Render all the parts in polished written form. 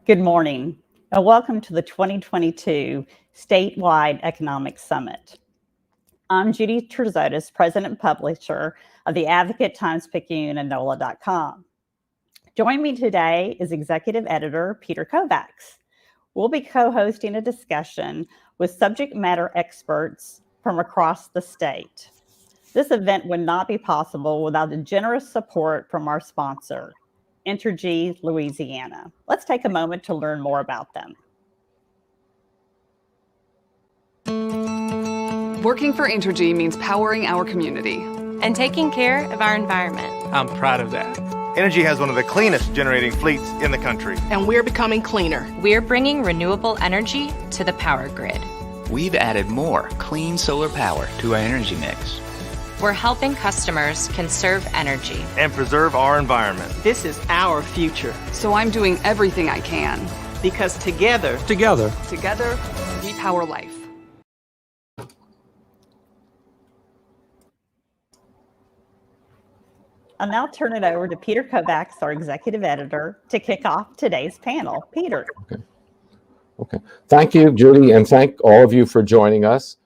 Good morning, and welcome to the 2022 Statewide Economic Summit. I'm Judi Terzotis, President and Publisher of the Advocate, Times-Picayune, and NOLA.com. Joining me today is Executive Editor Peter Kovacs. We'll be co-hosting a discussion with subject matter experts from across the state. This event would not be possible without the generous support from our sponsor, Entergy Louisiana. Let's take a moment to learn more about them. Working for Entergy means powering our community and taking care of our environment. I'm proud of that. Entergy has one of the cleanest generating fleets in the country. And we're becoming cleaner. We're bringing renewable energy to the power grid. We've added more clean solar power to our energy mix. We're helping customers conserve energy and preserve our environment. This is our future. So I'm doing everything I can. Because together, we power life. I'll now turn it over to Peter Kovacs, our Executive Editor, to kick off today's panel. Peter. Okay. Thank you, Judi, and thank all of you for joining us.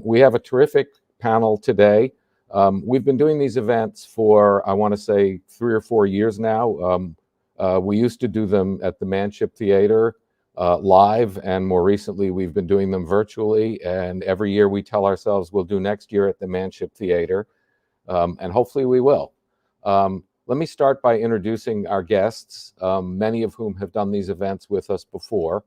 We have a terrific panel today. We've been doing these events for, I want to say, 3 or 4 years now. We used to do them at the Manship Theater live, and more recently we've been doing them virtually. And every year we tell ourselves we'll do next year at the Manship Theater, and hopefully we will. Let me start by introducing our guests, many of whom have done these events with us before.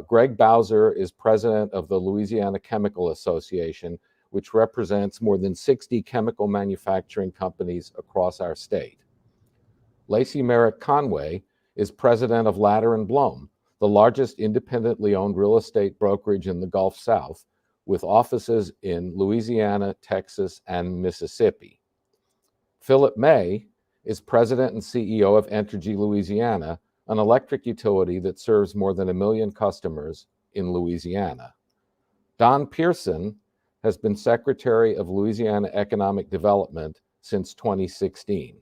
Greg Bowser is president of the Louisiana Chemical Association, which represents more than 60 chemical manufacturing companies across our state. Lacey Merrick Conway is president of Latter & Blom, the largest independently owned real estate brokerage in the Gulf South, with offices in Louisiana, Texas, and Mississippi. Philip May is president and CEO of Entergy Louisiana, an electric utility that serves more than 1 million customers in Louisiana. Don Pearson has been Secretary of Louisiana Economic Development since 2016.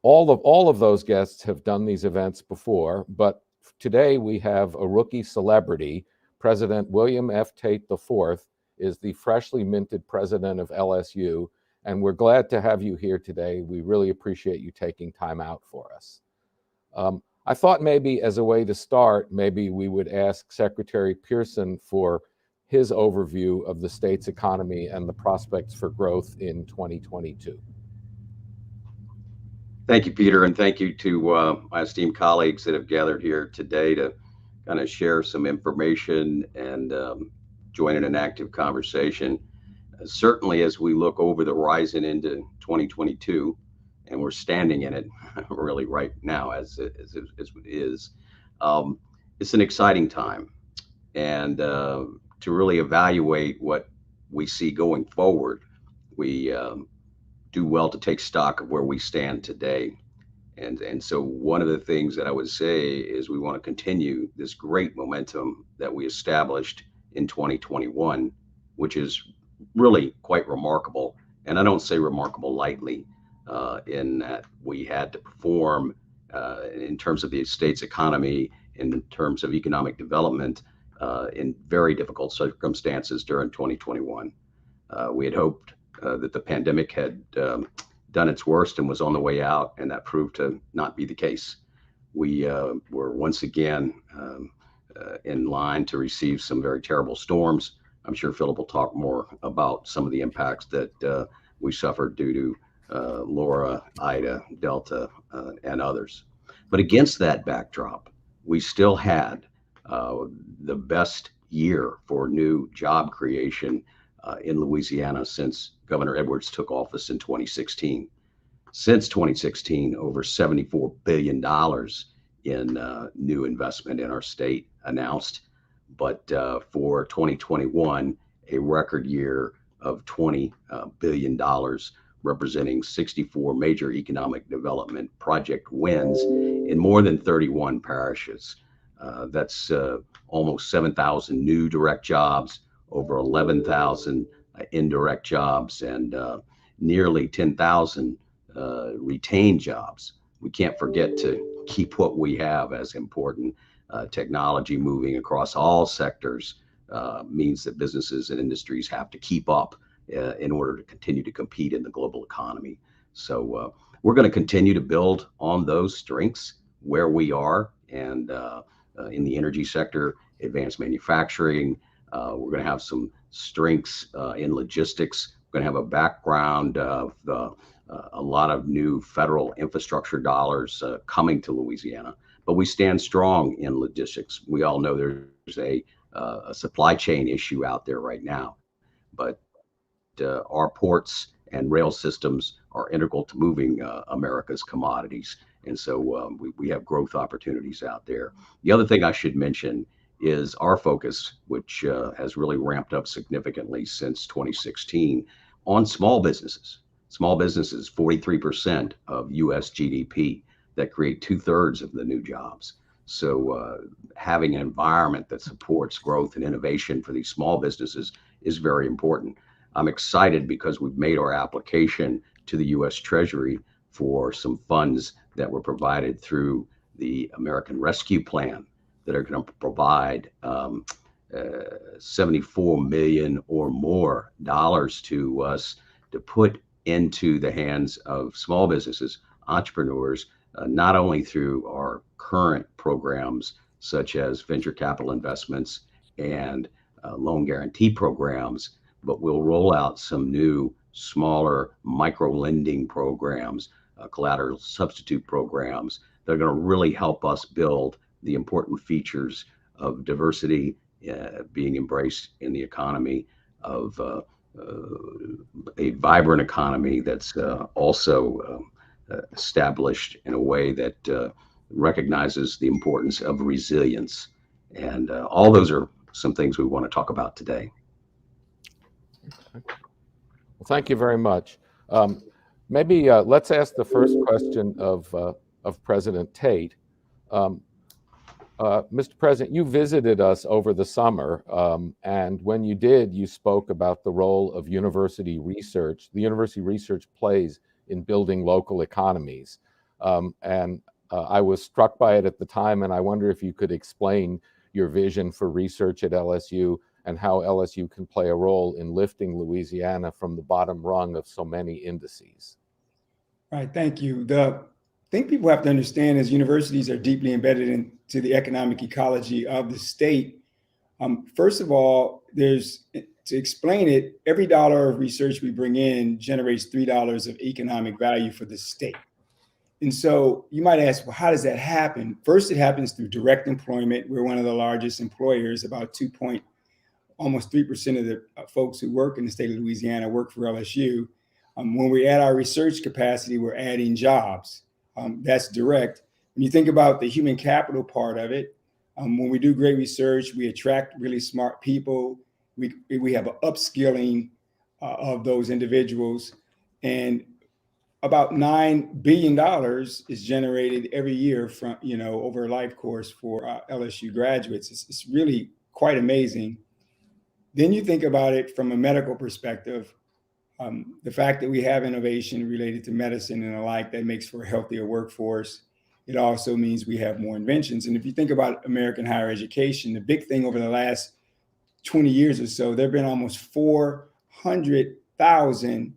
All of those guests have done these events before, but today we have a rookie celebrity. President William F. Tate IV is the freshly minted president of LSU, and we're glad to have you here today. We really appreciate you taking time out for us. I thought maybe as a way to start, maybe we would ask Secretary Pearson for his overview of the state's economy and the prospects for growth in 2022. Thank you, Peter, and thank you to my esteemed colleagues that have gathered here today to kind of share some information and join in an active conversation. Certainly, as we look over the horizon into 2022, and we're standing in it really right now as it is, it's an exciting time. And to really evaluate what we see going forward, we do well to take stock of where we stand today. And so one of the things that I would say is we want to continue this great momentum that we established in 2021, which is really quite remarkable. And I don't say remarkable lightly, in that we had to perform in terms of the state's economy, in terms of economic development, in very difficult circumstances during 2021. We had hoped that the pandemic had done its worst and was on the way out, and that proved to not be the case. We were once again in line to receive some very terrible storms. I'm sure Philip will talk more about some of the impacts that we suffered due to Laura, Ida, Delta, and others. But against that backdrop, we still had the best year for new job creation in Louisiana since Governor Edwards took office in 2016. Since 2016, over $74 billion in new investment in our state announced. But for 2021, a record year of $20 billion, representing 64 major economic development project wins in more than 31 parishes. That's almost 7,000 new direct jobs, over 11,000 indirect jobs, and nearly 10,000 retained jobs. we can't forget to keep what we have as important. Technology moving across all sectors means that businesses and industries have to keep up in order to continue to compete in the global economy. So we're going to continue to build on those strengths where we are, and in the energy sector, advanced manufacturing. We're going to have some strengths in logistics. We're going to have a background of a lot of new federal infrastructure dollars coming to Louisiana. But we stand strong in logistics. We all know there's a supply chain issue out there right now, but our ports and rail systems are integral to moving America's commodities. And so we have growth opportunities out there. The other thing I should mention is our focus, which has really ramped up significantly since 2016, on small businesses. Small businesses, 43% of U.S. GDP, that create 2/3 of the new jobs. So having an environment that supports growth and innovation for these small businesses is very important. I'm excited because we've made our application to the U.S. Treasury for some funds that were provided through the American Rescue Plan that are going to provide $74 million or more to us to put into the hands of small businesses, entrepreneurs, not only through our current programs such as venture capital investments and loan guarantee programs, but we'll roll out some new smaller micro lending programs, collateral substitute programs that are going to really help us build the important features of diversity being embraced in the economy, of a vibrant economy that's also established in a way that recognizes the importance of resilience. And all those are some things we want to talk about today. Well, thank you very much. Maybe let's ask the first question of President Tate. Mr. President, you visited us over the summer, and when you did, you spoke about the role of university research, the university research plays in building local economies. And I was struck by it at the time, and I wonder if you could explain your vision for research at LSU and how LSU can play a role in lifting Louisiana from the bottom rung of so many indices. Right, thank you. The thing people have to understand is universities are deeply embedded into the economic ecology of the state. First of all, to explain it, every dollar of research we bring in generates $3 of economic value for the state. And so you might ask, well, how does that happen? First, it happens through direct employment. We're one of the largest employers. About almost 3% of the folks who work in the state of Louisiana work for LSU. When we add our research capacity, we're adding jobs. That's direct. When you think about the human capital part of it, when we do great research, we attract really smart people. We have an upskilling of those individuals, and about $9 billion is generated every year from, over a life course for LSU graduates. It's really quite amazing. Then you think about it from a medical perspective. The fact that we have innovation related to medicine and the like, that makes for a healthier workforce. It also means we have more inventions. And if you think about American higher education, the big thing over the last 20 years or so, there have been almost 400,000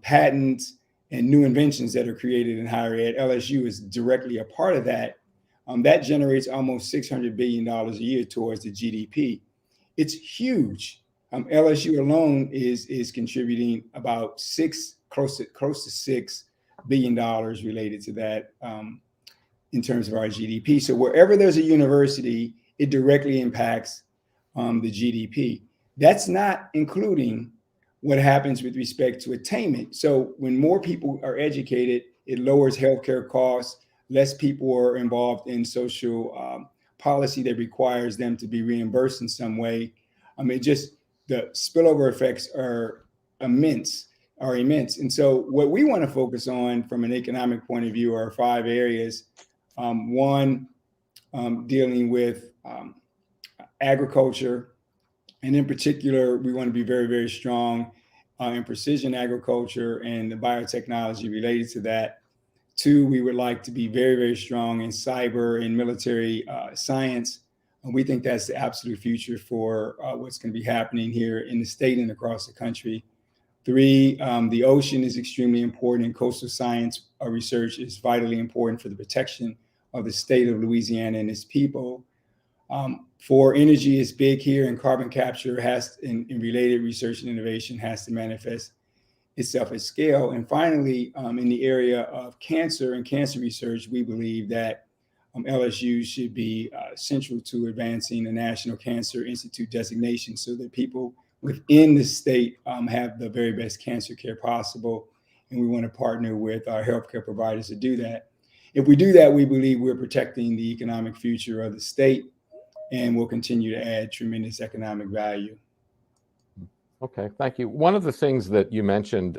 patents and new inventions that are created in higher ed. LSU is directly a part of that. That generates almost $600 billion a year towards the GDP. It's huge. LSU alone is contributing about close to $6 billion related to that in terms of our GDP. So wherever there's a university, it directly impacts the GDP. That's not including what happens with respect to attainment. So when more people are educated, it lowers healthcare costs. Less people are involved in social policy that requires them to be reimbursed in some way. The spillover effects are immense. And so what we want to focus on from an economic point of view are 5 areas. One, dealing with agriculture. And in particular, we want to be very, very strong in precision agriculture and the biotechnology related to that. Two, we would like to be very, very strong in cyber and military science. And we think that's the absolute future for what's going to be happening here in the state and across the country. Three, the ocean is extremely important, and coastal science research is vitally important for the protection of the state of Louisiana and its people. For energy is big here, and carbon capture and related research and innovation has to manifest itself at scale. And finally, in the area of cancer and cancer research, we believe that LSU should be central to advancing the National Cancer Institute designation so that people within the state have the very best cancer care possible. And we want to partner with our healthcare providers to do that. If we do that, we believe we're protecting the economic future of the state and will continue to add tremendous economic value. Okay, thank you. One of the things that you mentioned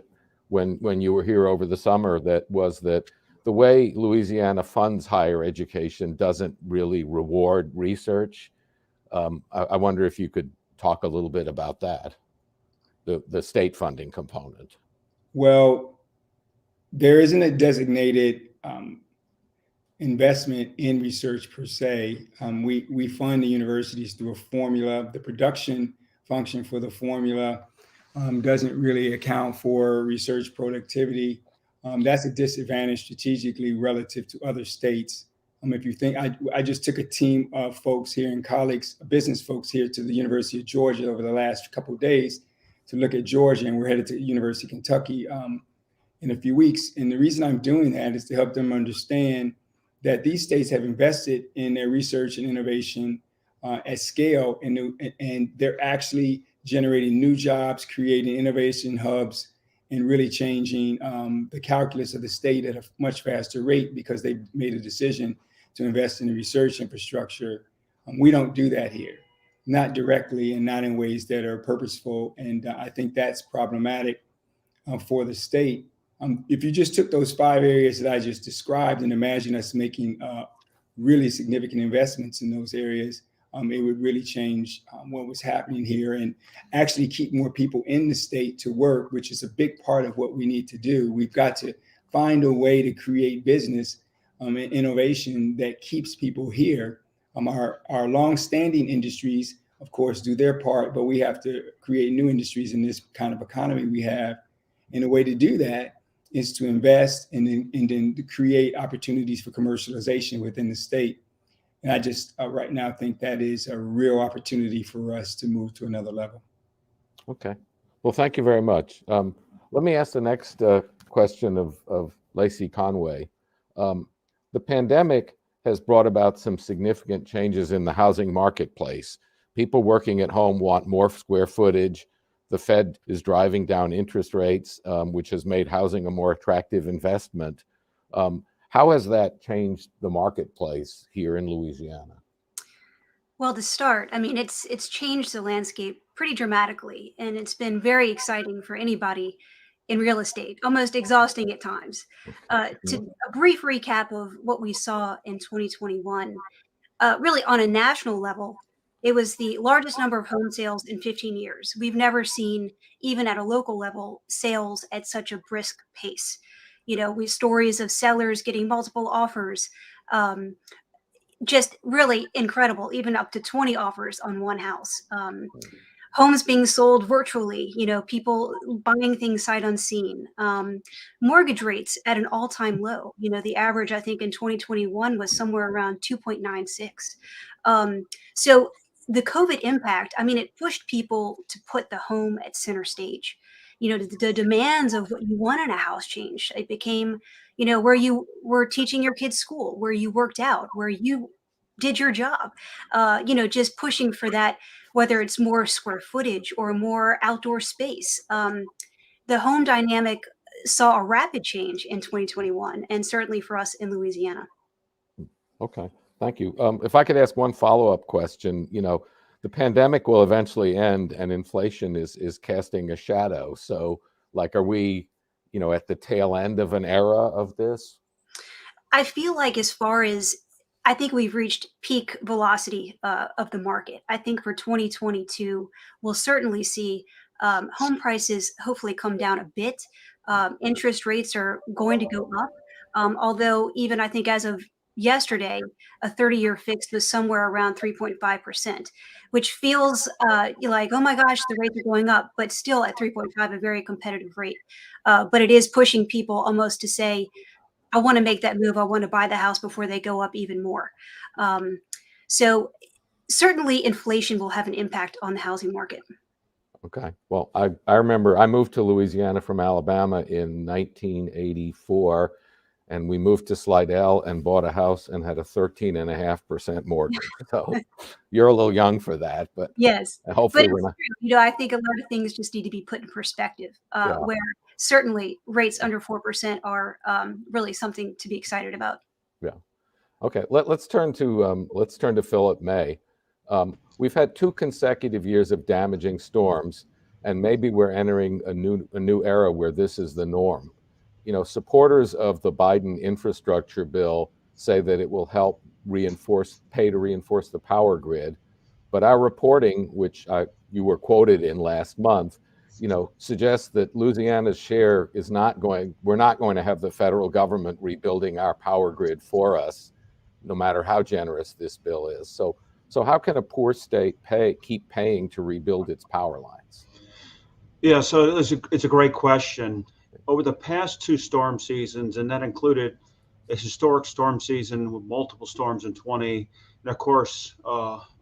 when you were here over the summer was that the way Louisiana funds higher education doesn't really reward research. I wonder if you could talk a little bit about that, the state funding component. Well, there isn't a designated investment in research per se. We fund the universities through a formula. The production function for the formula doesn't really account for research productivity. That's a disadvantage strategically relative to other states. If you think, I just took a team of folks here and colleagues, business folks here to the University of Georgia over the last couple of days to look at Georgia, and we're headed to the University of Kentucky in a few weeks. And the reason I'm doing that is to help them understand that these states have invested in their research and innovation at scale, and they're actually generating new jobs, creating innovation hubs, and really changing the calculus of the state at a much faster rate because they've made a decision to invest in the research infrastructure. We don't do that here, not directly and not in ways that are purposeful. And I think that's problematic for the state. If you just took those 5 areas that I just described and imagine us making really significant investments in those areas, it would really change what was happening here and actually keep more people in the state to work, which is a big part of what we need to do. We've got to find a way to create business and innovation that keeps people here. Our long-standing industries, of course, do their part, but we have to create new industries in this kind of economy we have. And the way to do that is to invest and then to create opportunities for commercialization within the state. And I just right now think that is a real opportunity for us to move to another level. Okay. Well, thank you very much. Let me ask the next question of Lacey Conway. The pandemic has brought about some significant changes in the housing marketplace. People working at home want more square footage. The Fed is driving down interest rates, which has made housing a more attractive investment. How has that changed the marketplace here in Louisiana? Well, to start, I mean, it's changed the landscape pretty dramatically, and it's been very exciting for anybody in real estate, almost exhausting at times. To a brief recap of what we saw in 2021, really on a national level, it was the largest number of home sales in 15 years. We've never seen, even at a local level, sales at such a brisk pace. You know, we stories of sellers getting multiple offers, just really incredible, even up to 20 offers on one house. Homes being sold virtually, you know, people buying things sight unseen. Mortgage rates at an all-time low. You know, the average, I think, in 2021 was somewhere around 2.96. So the COVID impact, I mean, it pushed people to put the home at center stage. You know, the demands of what you want in a house changed. It became, you know, where you were teaching your kids school, where you worked out, where you did your job, you know, just pushing for that, whether it's more square footage or more outdoor space. The home dynamic saw a rapid change in 2021, and certainly for us in Louisiana. Okay, thank you. If I could ask one follow-up question, you know, the pandemic will eventually end and inflation is casting a shadow. So like, are we, you know, at the tail end of an era of this? I feel like as far as I think we've reached peak velocity of the market. I think for 2022, we'll certainly see home prices hopefully come down a bit. Interest rates are going to go up, Although even I think as of yesterday, a 30-year fixed was somewhere around 3.5%, which feels like, oh my gosh, the rates are going up, but still at 3.5, a very competitive rate. But it is pushing people almost to say, I want to make that move. I want to buy the house before they go up even more. So certainly inflation will have an impact on the housing market. Okay. Well, I remember I moved to Louisiana from Alabama in 1984, and we moved to Slidell and bought a house and had a 13.5% mortgage. So you're a little young for that, but Yes, but hopefully it's we're not. true. I think a lot of things just need to be put in perspective, Yeah. where certainly rates under 4% are really something to be excited about. Yeah. Okay. Let's turn to Philip May. We've had 2 consecutive years of damaging storms, and maybe we're entering a new era where this is the norm. You know, supporters of the Biden infrastructure bill say that it will help pay to reinforce the power grid, but our reporting, which you were quoted in last month, suggests that Louisiana's share we're not going to have the federal government rebuilding our power grid for us, no matter how generous this bill is. So how can a poor state keep paying to rebuild its power lines? Yeah, so it's a great question. Over the past 2 storm seasons, and that included a historic storm season with multiple storms in 20, and of course,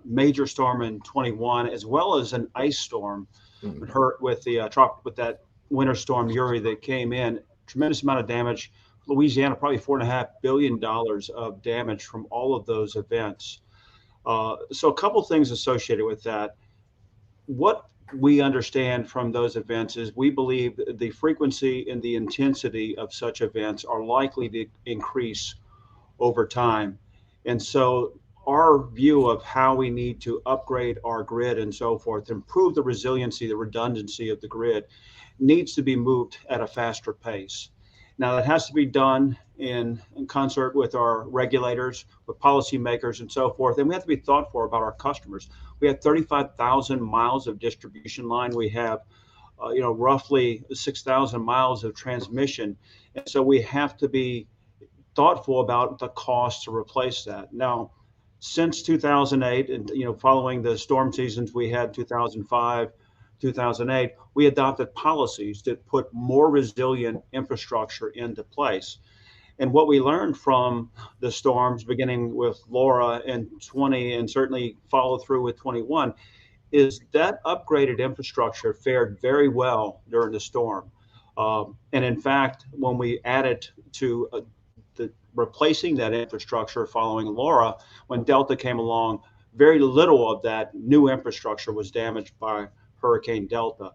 major storm in 21, as well as an ice storm with that winter storm Uri that came in. Tremendous amount of damage. Louisiana, probably $4.5 billion of damage from all of those events. So a couple things associated with that. What we understand from those events is we believe the frequency and the intensity of such events are likely to increase over time. And so our view of how we need to upgrade our grid and so forth, improve the resiliency, the redundancy of the grid, needs to be moved at a faster pace. Now, that has to be done in concert with our regulators, with policymakers, and so forth. And we have to be thoughtful about our customers. We have 35,000 miles of distribution line. We have, roughly 6,000 miles of transmission. And so we have to be thoughtful about the cost to replace that. Now, since 2008, and following the storm seasons we had 2005, 2008, we adopted policies that put more resilient infrastructure into place. And what we learned from the storms, beginning with Laura in 20 and certainly followed through with 21, is that upgraded infrastructure fared very well during the storm. And in fact, when we added to replacing that infrastructure following Laura, when Delta came along, very little of that new infrastructure was damaged by Hurricane Delta.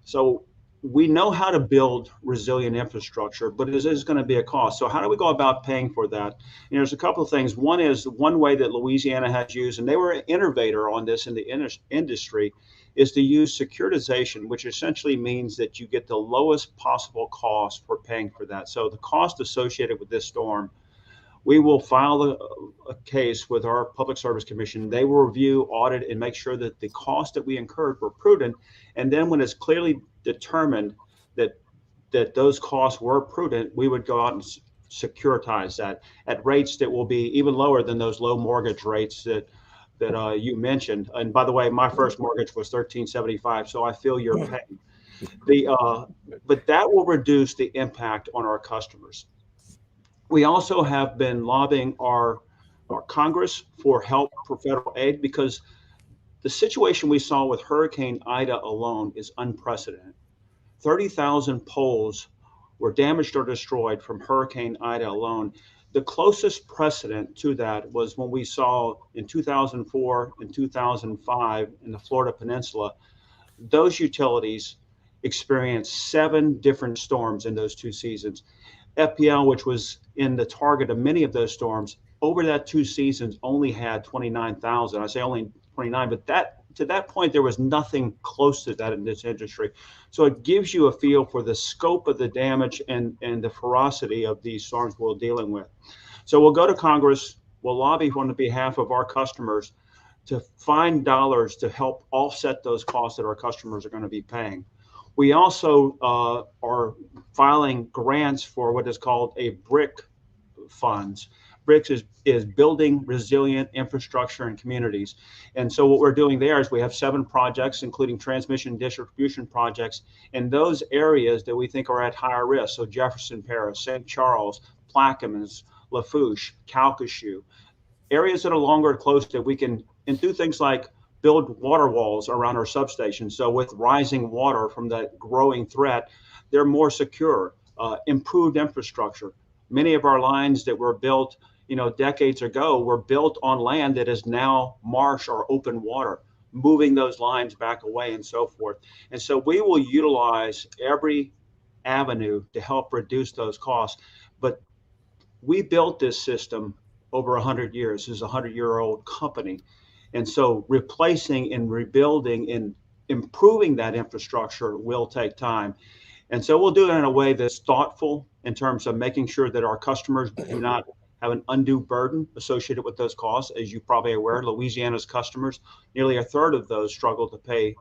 So we know how to build resilient infrastructure, but it is going to be a cost. So how do we go about paying for that? There's a couple of things. One is one way that Louisiana has used, and they were an innovator on this in the industry, is to use securitization, which essentially means that you get the lowest possible cost for paying for that. So the cost associated with this storm, we will file a case with our Public Service Commission. They will review, audit, and make sure that the costs that we incurred were prudent. And then when it's clearly determined that those costs were prudent, we would go out and securitize that at rates that will be even lower than those low mortgage rates that you mentioned. And by the way, my first mortgage was $13.75, so I feel your pain. But that will reduce the impact on our customers. We also have been lobbying our Congress for help for federal aid, because the situation we saw with Hurricane Ida alone is unprecedented. 30,000 poles were damaged or destroyed from Hurricane Ida alone. The closest precedent to that was when we saw in 2004 and 2005 in the Florida Peninsula. Those utilities experienced 7 different storms in those 2 seasons. FPL, which was in the target of many of those storms, over that 2 seasons only had 29,000. I say only 29, but to that point, there was nothing close to that in this industry. So it gives you a feel for the scope of the damage and the ferocity of these storms we're dealing with. So we'll go to Congress, we'll lobby on behalf of our customers to find dollars to help offset those costs that our customers are going to be paying. We also are filing grants for what is called a BRIC funds. BRICS is building resilient infrastructure and communities. And so what we're doing there is we have 7 projects, including transmission and distribution projects, in those areas that we think are at higher risk. So Jefferson Parish, St. Charles, Plaquemines, Lafourche, Calcasieu, areas that are longer and close that we can and do things like build water walls around our substations. So with rising water from that growing threat, they're more secure, improved infrastructure. Many of our lines that were built, decades ago were built on land that is now marsh or open water, moving those lines back away and so forth. And so we will utilize every avenue to help reduce those costs. But we built this system over 100 years. This is a 100-year-old company. And so replacing and rebuilding and improving that infrastructure will take time. And so we'll do it in a way that's thoughtful in terms of making sure that our customers do not have an undue burden associated with those costs. As you're probably aware, Louisiana's customers, nearly a third of those struggle to pay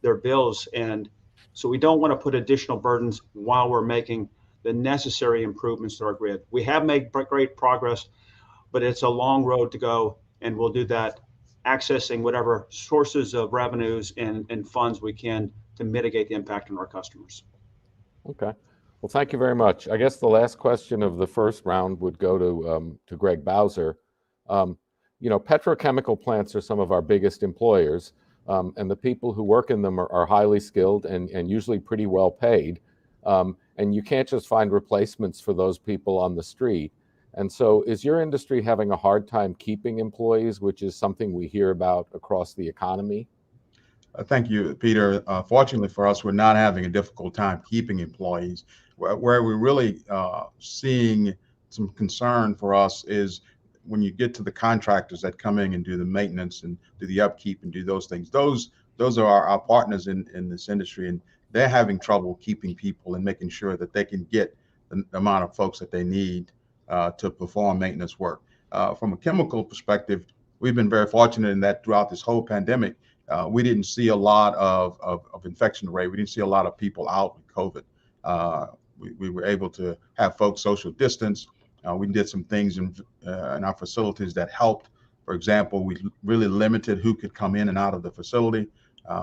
their bills. And so we don't want to put additional burdens while we're making the necessary improvements to our grid. We have made great progress, but it's a long road to go, and we'll do that accessing whatever sources of revenues and funds we can to mitigate the impact on our customers. Okay. Well, thank you very much. I guess the last question of the first round would go to Greg Bowser. Petrochemical plants are some of our biggest employers, and the people who work in them are highly skilled and usually pretty well paid. And you can't just find replacements for those people on the street. And so is your industry having a hard time keeping employees, which is something we hear about across the economy? Thank you, Peter. Fortunately for us, we're not having a difficult time keeping employees. Where we're really seeing some concern for us is when you get to the contractors that come in and do the maintenance and do the upkeep and do those things. Those are our partners in this industry, and they're having trouble keeping people and making sure that they can get the amount of folks that they need to perform maintenance work. From a chemical perspective, we've been very fortunate in that throughout this whole pandemic, we didn't see a lot of infection rate. We didn't see a lot of people out with COVID. We were able to have folks social distance. We did some things in our facilities that helped. For example, we really limited who could come in and out of the facility.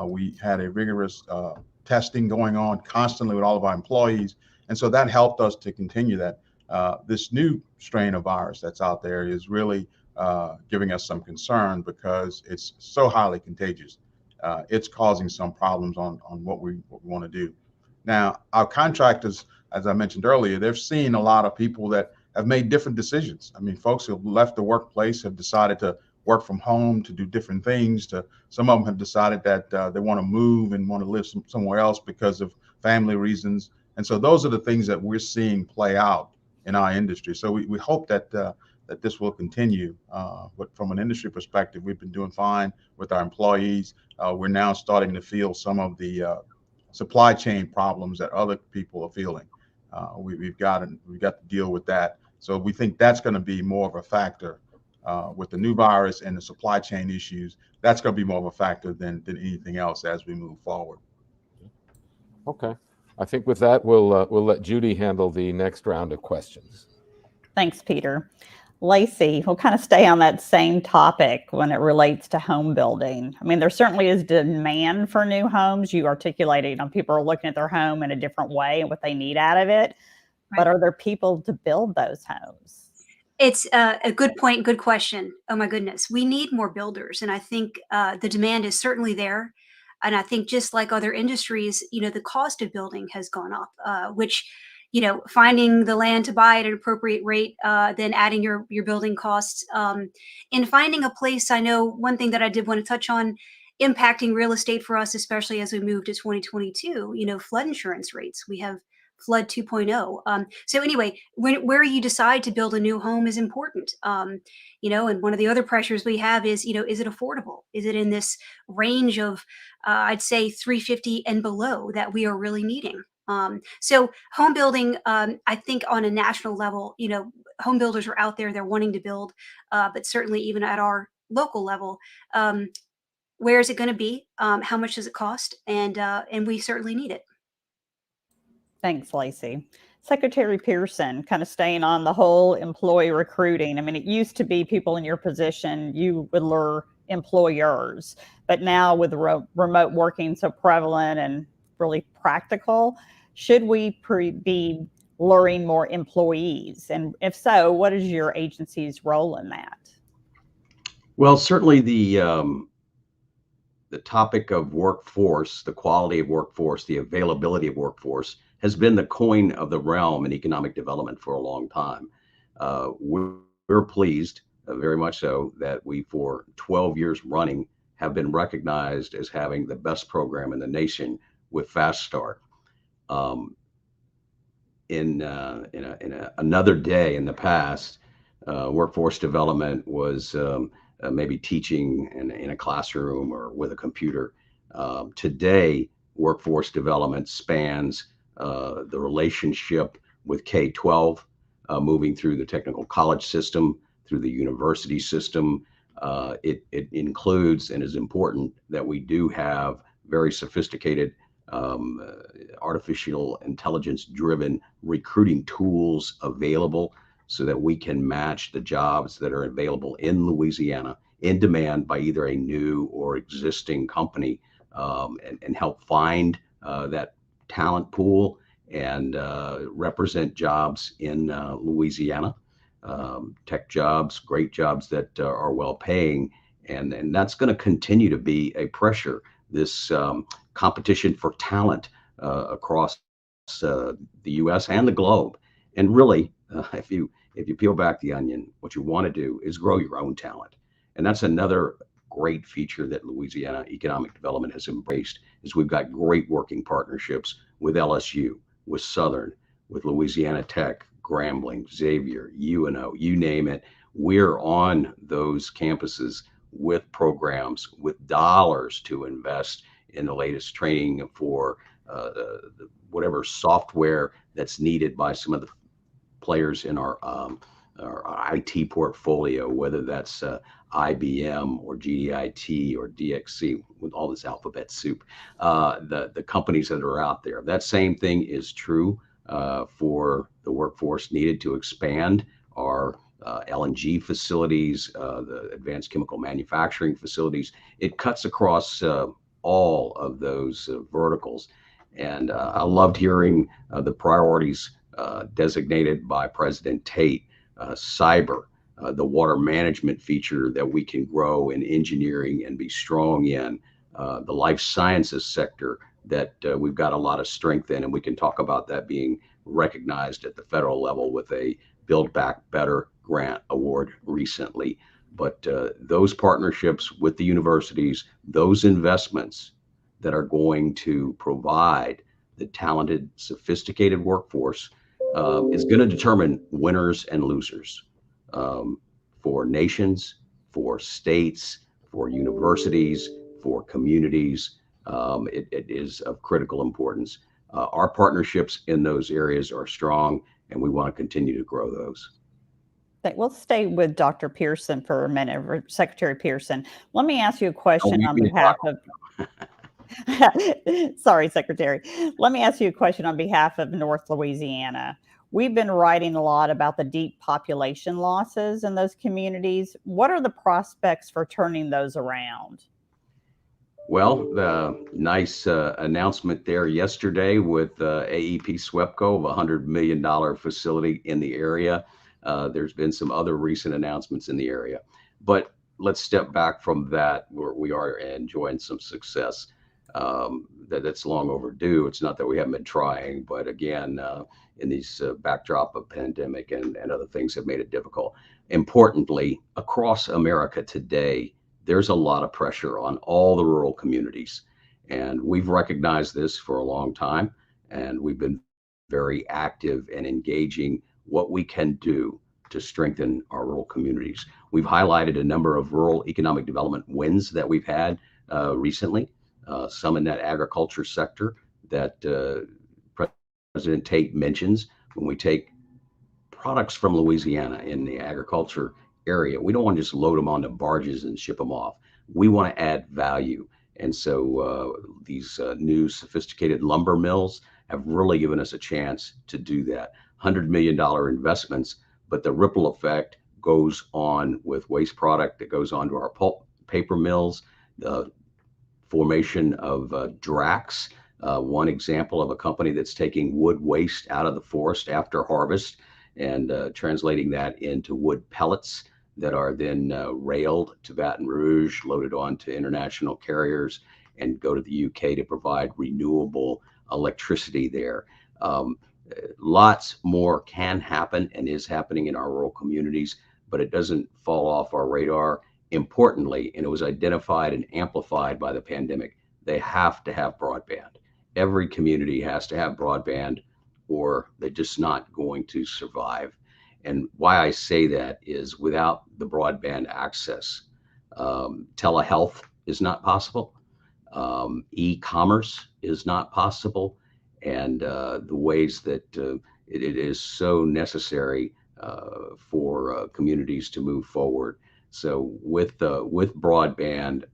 We had a rigorous testing going on constantly with all of our employees. And so that helped us to continue that. This new strain of virus that's out there is really giving us some concern because it's so highly contagious. It's causing some problems on what we want to do. Now, our contractors, as I mentioned earlier, they've seen a lot of people that have made different decisions. I mean, folks who have left the workplace have decided to work from home, to do different things. Some of them have decided that they want to move and want to live somewhere else because of family reasons. And so those are the things that we're seeing play out in our industry. So we hope that that this will continue. But from an industry perspective, we've been doing fine with our employees. We're now starting to feel some of the supply chain problems that other people are feeling. We've got to deal with that. So we think that's going to be more of a factor with the new virus and the supply chain issues. That's going to be more of a factor than anything else as we move forward. Okay. I think with that, we'll let Judi handle the next round of questions. Thanks, Peter. Lacey, we'll kind of stay on that same topic when it relates to home building. I mean, there certainly is demand for new homes. You articulated, people are looking at their home in a different way and what they need out of it. Right. But are there people to build those homes? It's a good point. Good question. Oh, my goodness. We need more builders. And I think the demand is certainly there. And I think just like other industries, the cost of building has gone up, which, finding the land to buy at an appropriate rate, then adding your building costs, and finding a place. I know one thing that I did want to touch on impacting real estate for us, especially as we move to 2022, flood insurance rates. We have flood 2.0. So anyway, where you decide to build a new home is important. And one of the other pressures we have is, is it affordable? Is it in this range of, I'd say $350 and below that we are really needing? So home building, I think on a national level, home builders are out there, they're wanting to build, but certainly even at our local level, where is it going to be? How much does it cost? And we certainly need it. Thanks, Lacey. Secretary Pearson, kind of staying on the whole employee recruiting. I mean, it used to be people in your position, you would lure employers, but now with remote working so prevalent and really practical, should we be luring more employees? And if so, what is your agency's role in that? Well, certainly the topic of workforce, the quality of workforce, the availability of workforce has been the coin of the realm in economic development for a long time. We're pleased, very much so, that we, for 12 years running, have been recognized as having the best program in the nation with Fast Start. In another day in the past, workforce development was maybe teaching in a classroom or with a computer. Today, workforce development spans the relationship with K-12, moving through the technical college system, through the university system. It includes and is important that we do have very sophisticated artificial intelligence driven recruiting tools available so that we can match the jobs that are available in Louisiana in demand by either a new or existing company, and help find that talent pool and represent jobs in Louisiana, tech jobs, great jobs that are well paying. And that's going to continue to be a pressure, this competition for talent across the U.S. and the globe. And really, if you peel back the onion, what you want to do is grow your own talent. And that's another great feature that Louisiana economic development has embraced, is we've got great working partnerships with LSU, with Southern, with Louisiana Tech, Grambling, Xavier, UNO, you name it. We're on those campuses with programs, with dollars to invest in the latest training for whatever software that's needed by some of the players in our IT portfolio, whether that's IBM or GDIT or DXC, with all this alphabet soup, the companies that are out there. That same thing is true for the workforce needed to expand our LNG facilities, the advanced chemical manufacturing facilities. It cuts across all of those verticals. And I loved hearing the priorities designated by President Tate, cyber, the water management feature that we can grow in engineering and be strong in, the life sciences sector that we've got a lot of strength in, and we can talk about that being recognized at the federal level with a Build Back Better grant award recently. But those partnerships with the universities, those investments that are going to provide the talented, sophisticated workforce is going to determine winners and losers for nations, for states, for universities, for communities. It is of critical importance. Our partnerships in those areas are strong, and we want to continue to grow those. We'll stay with Dr. Pearson for a minute, Secretary Pearson. Let me ask you a question on behalf of sorry, Secretary. Let me ask you a question on behalf of North Louisiana. We've been writing a lot about the deep population losses in those communities. What are the prospects for turning those around? Well, the nice announcement there yesterday with AEP SWEPCO of a $100 million facility in the area. There's been some other recent announcements in the area. But let's step back from that, where we are enjoying some success. That's long overdue. It's not that we haven't been trying, but again, in these backdrop of pandemic and other things have made it difficult. Importantly, across America today, there's a lot of pressure on all the rural communities. And we've recognized this for a long time, and we've been very active in engaging what we can do to strengthen our rural communities. We've highlighted a number of rural economic development wins that we've had recently, some in that agriculture sector that President Tate mentions. When we take products from Louisiana in the agriculture area, we don't want to just load them onto barges and ship them off. We want to add value. And so these new sophisticated lumber mills have really given us a chance to do that. $100 million investments, but the ripple effect goes on with waste product that goes on to our pulp paper mills, the formation of DRAX, one example of a company that's taking wood waste out of the forest after harvest and translating that into wood pellets that are then railed to Baton Rouge, loaded onto international carriers, and go to the UK to provide renewable electricity there. Lots more can happen and is happening in our rural communities, but it doesn't fall off our radar. Importantly, and it was identified and amplified by the pandemic, they have to have broadband. Every community has to have broadband, or they're just not going to survive. And why I say that is without the broadband access, telehealth is not possible. E-commerce is not possible. And the ways that it is so necessary for communities to move forward. So with broadband,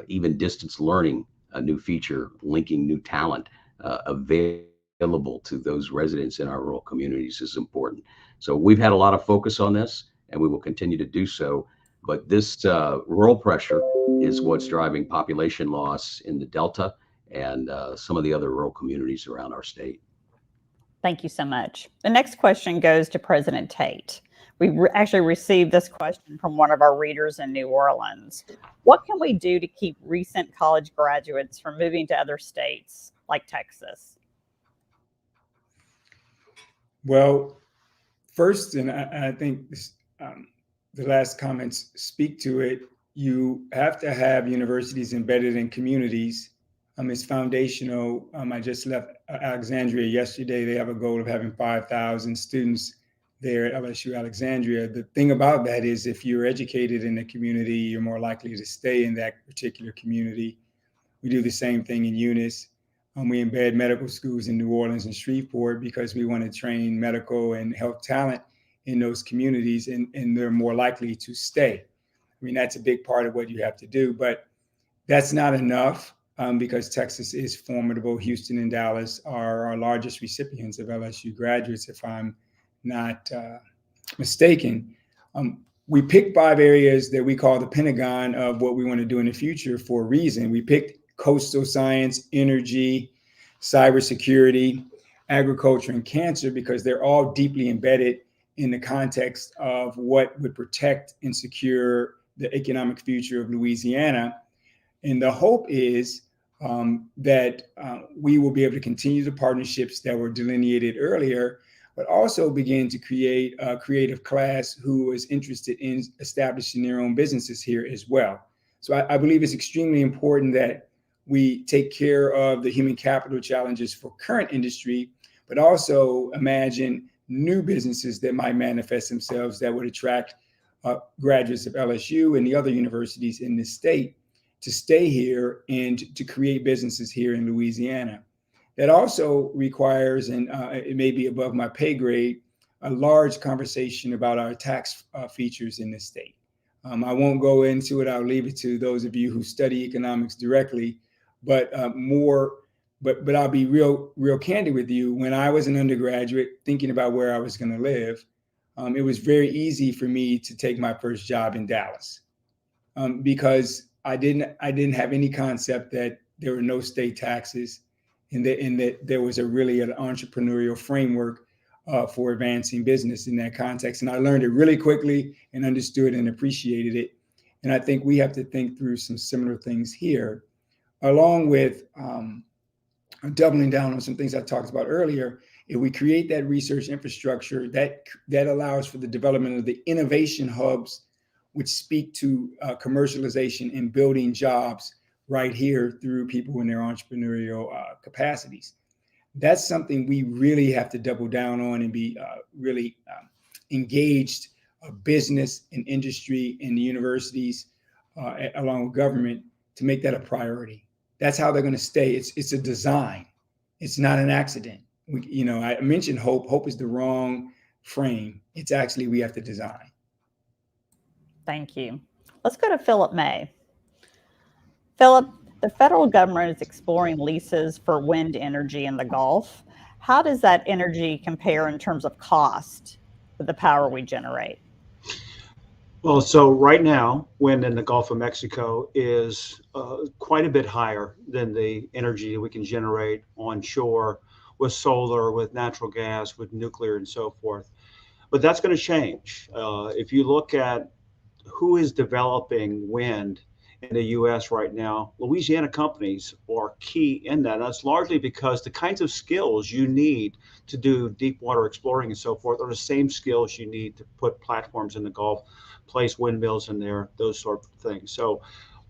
even distance learning, a new feature linking new talent available to those residents in our rural communities is important. So we've had a lot of focus on this, and we will continue to do so. But this rural pressure is what's driving population loss in the Delta and some of the other rural communities around our state. Thank you so much. The next question goes to President Tate. We actually received this question from one of our readers in New Orleans. What can we do to keep recent college graduates from moving to other states like Texas? Well, first, and I think this, the last comments speak to it, you have to have universities embedded in communities. It's foundational. I just left Alexandria yesterday. They have a goal of having 5,000 students there at LSU Alexandria. The thing about that is if you're educated in the community, you're more likely to stay in that particular community. We do the same thing in Eunice. We embed medical schools in New Orleans and Shreveport because we want to train medical and health talent in those communities, and they're more likely to stay. I mean, that's a big part of what you have to do, but that's not enough. Because Texas is formidable. Houston and Dallas are our largest recipients of LSU graduates, if I'm not mistaken. We picked 5 areas that we call the Pentagon of what we want to do in the future for a reason. We picked coastal science, energy, cybersecurity, agriculture, and cancer because they're all deeply embedded in the context of what would protect and secure the economic future of Louisiana. And the hope is that we will be able to continue the partnerships that were delineated earlier, but also begin to create a creative class who is interested in establishing their own businesses here as well. So I believe it's extremely important that we take care of the human capital challenges for current industry, but also imagine new businesses that might manifest themselves that would attract graduates of LSU and the other universities in this state to stay here and to create businesses here in Louisiana. That also requires, and it may be above my pay grade, a large conversation about our tax features in this state. I won't go into it. I'll leave it to those of you who study economics directly, but I'll be real candid with you. When I was an undergraduate thinking about where I was going to live, it was very easy for me to take my first job in Dallas because I didn't have any concept that there were no state taxes and that there was an entrepreneurial framework for advancing business in that context. And I learned it really quickly and understood and appreciated it. And I think we have to think through some similar things here, along with doubling down on some things I talked about earlier. If we create that research infrastructure that allows for the development of the innovation hubs, which speak to commercialization and building jobs right here through people in their entrepreneurial capacities. That's something we really have to double down on and be really engaged business and industry and the universities along with government to make that a priority. That's how they're going to stay. It's a design. It's not an accident. I mentioned hope. Hope is the wrong frame. It's actually we have to design. Thank you. Let's go to Philip May. Philip, The federal government is exploring leases for wind energy in the Gulf. How does that energy compare in terms of cost with the power we generate? Well, so right now, wind in the Gulf of Mexico is quite a bit higher than the energy we can generate onshore with solar, with natural gas, with nuclear, and so forth. But that's going to change. If you look at who is developing wind in the US right now, Louisiana companies are key in that. And that's largely because the kinds of skills you need to do deep water exploring and so forth are the same skills you need to put platforms in the Gulf, place windmills in there, those sort of things. So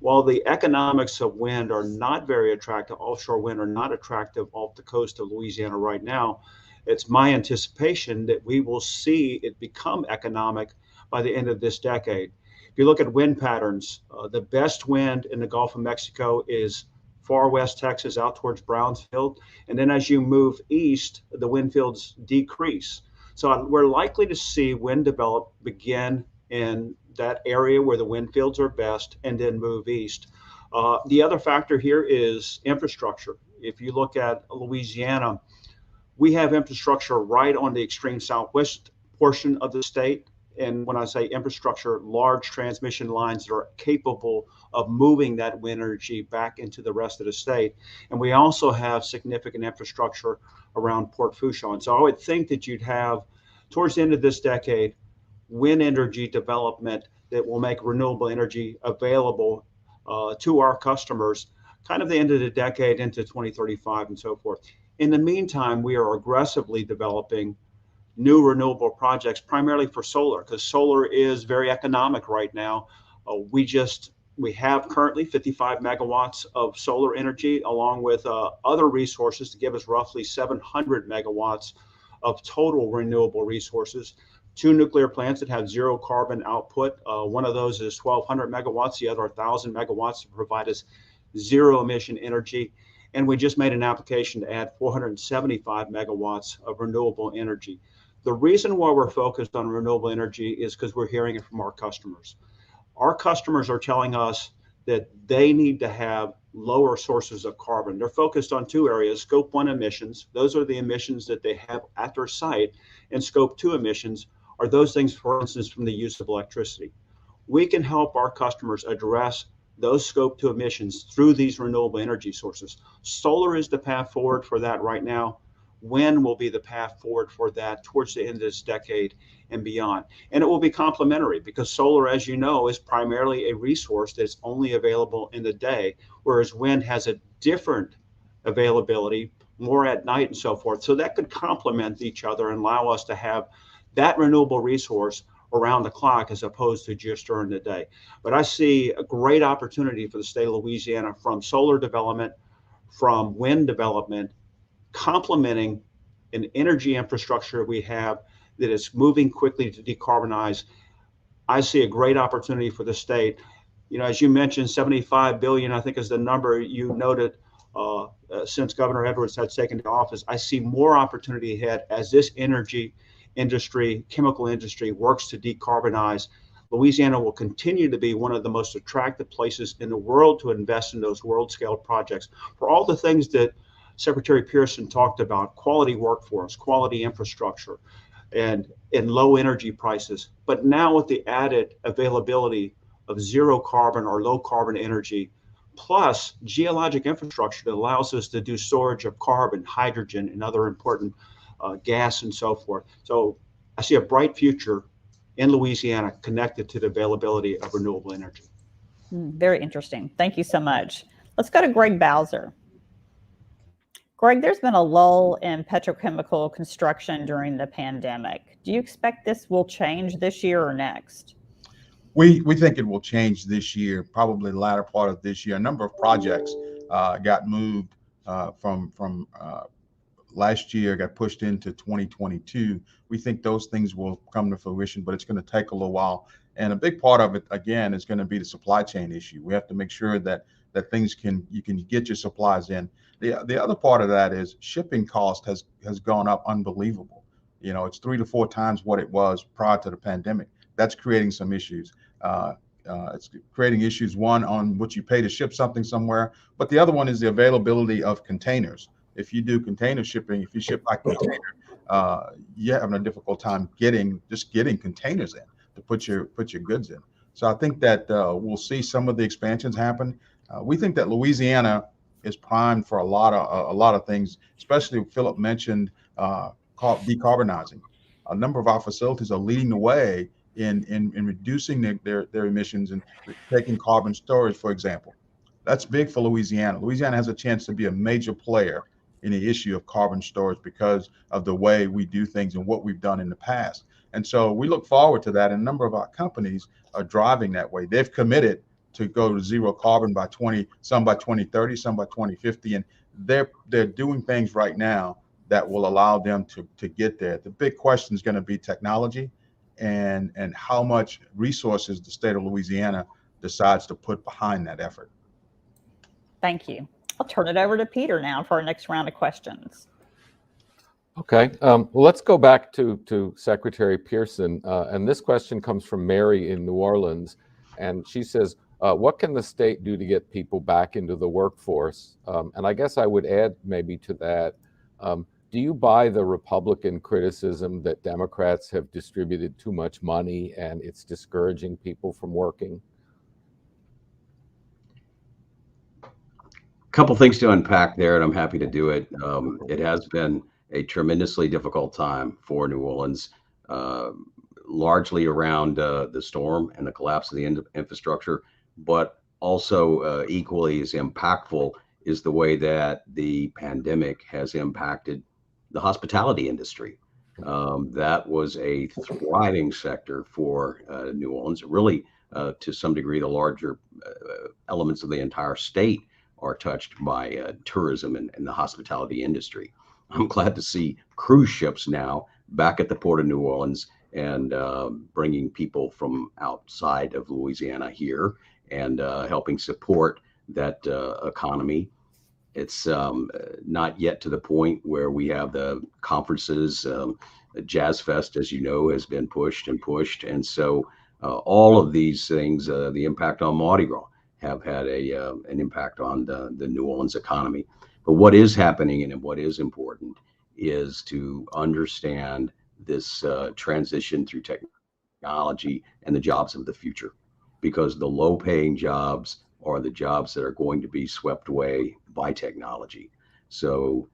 while the economics of wind are not very attractive, offshore wind are not attractive off the coast of Louisiana right now, it's my anticipation that we will see it become economic by the end of this decade. If you look at wind patterns, the best wind in the Gulf of Mexico is far west Texas out towards Brownsville. And then as you move east, the wind fields decrease. So we're likely to see wind develop begin in that area where the wind fields are best and then move east. The other factor here is infrastructure. If you look at Louisiana, we have infrastructure right on the extreme southwest portion of the state. And when I say infrastructure, large transmission lines that are capable of moving that wind energy back into the rest of the state. And we also have significant infrastructure around Port Fourchon. So I would think that you'd have, towards the end of this decade, wind energy development that will make renewable energy available to our customers, kind of the end of the decade into 2035 and so forth. In the meantime, we are aggressively developing new renewable projects, primarily for solar, because solar is very economic right now. We have currently 55 megawatts of solar energy, along with other resources to give us roughly 700 megawatts of total renewable resources. 2 nuclear plants that have zero carbon output. One of those is 1,200 megawatts, the other 1,000 megawatts to provide us zero emission energy. And we just made an application to add 475 megawatts of renewable energy. The reason why we're focused on renewable energy is because we're hearing it from our customers. Our customers are telling us that they need to have lower sources of carbon. They're focused on 2 areas: Scope 1 emissions. Those are the emissions that they have at their site. And Scope 2 emissions are those things, for instance, from the use of electricity. We can help our customers address those Scope 2 emissions through these renewable energy sources. Solar is the path forward for that right now. Wind will be the path forward for that towards the end of this decade and beyond. And it will be complementary because solar, as you know, is primarily a resource that's only available in the day, whereas wind has a different availability, more at night and so forth. So that could complement each other and allow us to have that renewable resource around the clock as opposed to just during the day. But I see a great opportunity for the state of Louisiana from solar development, from wind development, complementing an energy infrastructure we have that is moving quickly to decarbonize. I see a great opportunity for the state. You know, as you mentioned, 75 billion, I think is the number you noted since Governor Edwards had taken to office. I see more opportunity ahead as this energy industry, chemical industry works to decarbonize. Louisiana will continue to be one of the most attractive places in the world to invest in those world scale projects for all the things that Secretary Pearson talked about: quality workforce, quality infrastructure, and low energy prices. But now with the added availability of zero carbon or low carbon energy, plus geologic infrastructure that allows us to do storage of carbon, hydrogen, and other important gas and so forth. So I see a bright future in Louisiana connected to the availability of renewable energy. Very interesting. Thank you so much. Let's go to Greg Bowser. Greg, there's been a lull in petrochemical construction during the pandemic. Do you expect this will change this year or next? We think it will change this year, probably the latter part of this year. A number of projects got moved from last year, got pushed into 2022. We think those things will come to fruition, but it's going to take a little while. And a big part of it, again, is going to be the supply chain issue. We have to make sure that you can get your supplies in. The other part of that is shipping cost has gone up unbelievable. You know, it's 3 to 4 times what it was prior to the pandemic. That's creating some issues. it's creating issues, one on what you pay to ship something somewhere, but the other one is the availability of containers. If you do container shipping, if you ship by container, you're having a difficult time getting containers in to put your goods in. So I think that we'll see some of the expansions happen. We think that Louisiana is primed for a lot of things, especially Philip mentioned decarbonizing. A number of our facilities are leading the way in reducing their emissions and taking carbon storage, for example. That's big for Louisiana. Louisiana has a chance to be a major player in the issue of carbon storage because of the way we do things and what we've done in the past. And so we look forward to that. And a number of our companies are driving that way. They've committed to go to zero carbon by some by 2030, some by 2050. And they're doing things right now that will allow them to get there. The big question is going to be technology and how much resources the state of Louisiana decides to put behind that effort. Thank you. I'll turn it over to Peter now for our next round of questions. Okay, well, let's go back to Secretary Pearson. And this question comes from Mary in New Orleans. And she says, what can the state do to get people back into the workforce? And I guess I would add maybe to that, do you buy the Republican criticism that Democrats have distributed too much money and it's discouraging people from working? A couple things to unpack there, and I'm happy to do it. It has been a tremendously difficult time for New Orleans, largely around the storm and the collapse of the infrastructure, but also equally as impactful is the way that the pandemic has impacted the hospitality industry. That was a thriving sector for New Orleans. Really, to some degree, the larger elements of the entire state are touched by tourism and the hospitality industry. I'm glad to see cruise ships now back at the Port of New Orleans and bringing people from outside of Louisiana here and helping support that economy. It's not yet to the point where we have the conferences. Jazz Fest, as you know, has been pushed. And so all of these things, the impact on Mardi Gras, have had an impact on the New Orleans economy. But what is happening and what is important is to understand this transition through technology and the jobs of the future, because the low-paying jobs are the jobs that are going to be swept away by technology. So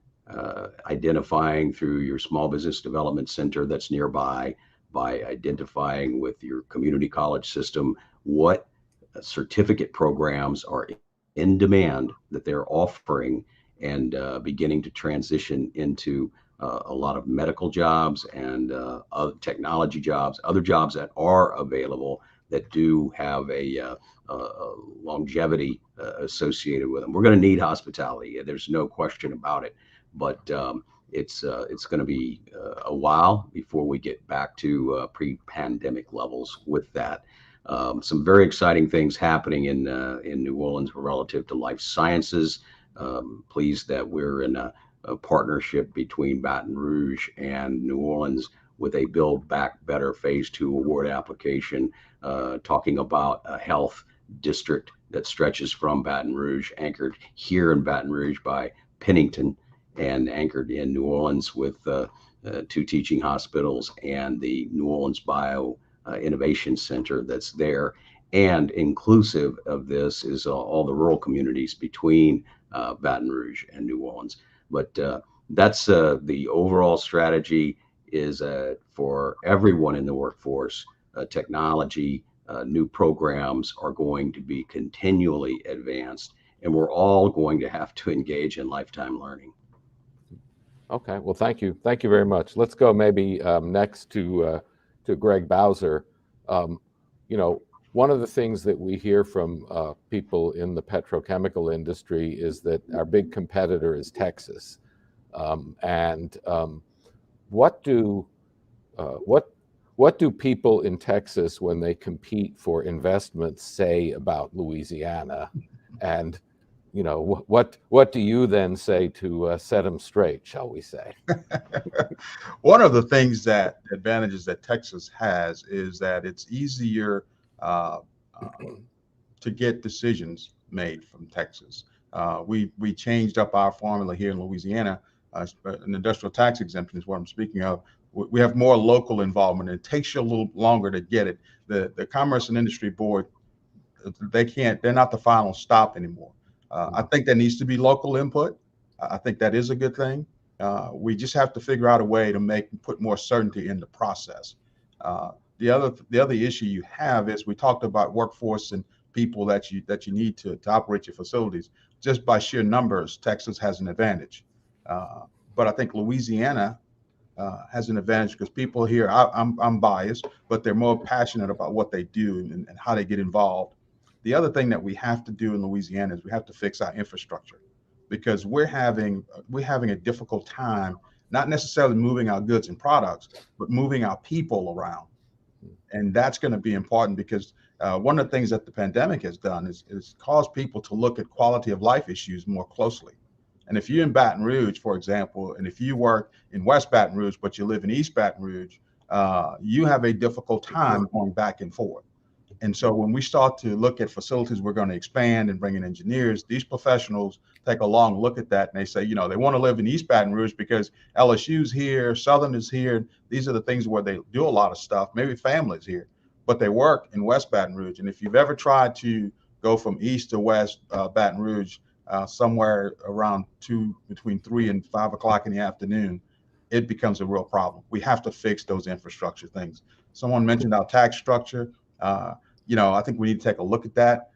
identifying through your small business development center that's nearby, by identifying with your community college system what certificate programs are in demand that they're offering, and beginning to transition into a lot of medical jobs and other technology jobs, other jobs that are available that do have a longevity associated with them. We're going to need hospitality. There's no question about it. But it's going to be a while before we get back to pre-pandemic levels with that. Some very exciting things happening in New Orleans relative to life sciences. Pleased that we're in a partnership between Baton Rouge and New Orleans with a Build Back Better Phase 2 award application, talking about a health district that stretches from Baton Rouge, anchored here in Baton Rouge by Pennington, and anchored in New Orleans with 2 teaching hospitals and the New Orleans Bio Innovation Center that's there. And inclusive of this is all the rural communities between Baton Rouge and New Orleans. But that's the overall strategy is for everyone in the workforce. Technology, new programs are going to be continually advanced, and we're all going to have to engage in lifetime learning. Okay, well, thank you very much. Let's go maybe next to Greg Bowser. You know, one of the things that we hear from people in the petrochemical industry is that our big competitor is Texas. What do people in Texas, when they compete for investments, say about Louisiana? And you know, what do you then say to set them straight, shall we say? One of the advantages that Texas has is that it's easier to get decisions made from Texas. We changed up our formula here in Louisiana. An industrial tax exemption is what I'm speaking of. We have more local involvement. It takes you a little longer to get it. The Commerce and Industry Board, they're not the final stop anymore. I think there needs to be local input. I think that is a good thing. We just have to figure out a way to put more certainty in the process. The other issue you have is we talked about workforce and people that you need to operate your facilities. Just by sheer numbers, Texas has an advantage. But I think Louisiana has an advantage because people here, I'm biased, but they're more passionate about what they do and how they get involved. The other thing that we have to do in Louisiana is we have to fix our infrastructure, because we're having a difficult time, not necessarily moving our goods and products, but moving our people around. And that's going to be important because one of the things that the pandemic has done is caused people to look at quality of life issues more closely. And if you're in Baton Rouge, for example, and if you work in West Baton Rouge, but you live in East Baton Rouge, you have a difficult time going back and forth. And so when we start to look at facilities we're going to expand and bring in engineers, these professionals take a long look at that and they say, they want to live in East Baton Rouge because LSU's here, Southern is here. These are the things where they do a lot of stuff, maybe families here, but they work in West Baton Rouge. And if you've ever tried to go from East to West Baton Rouge, somewhere around between 3 and 5 o'clock in the afternoon, it becomes a real problem. We have to fix those infrastructure things. Someone mentioned our tax structure. I think we need to take a look at that.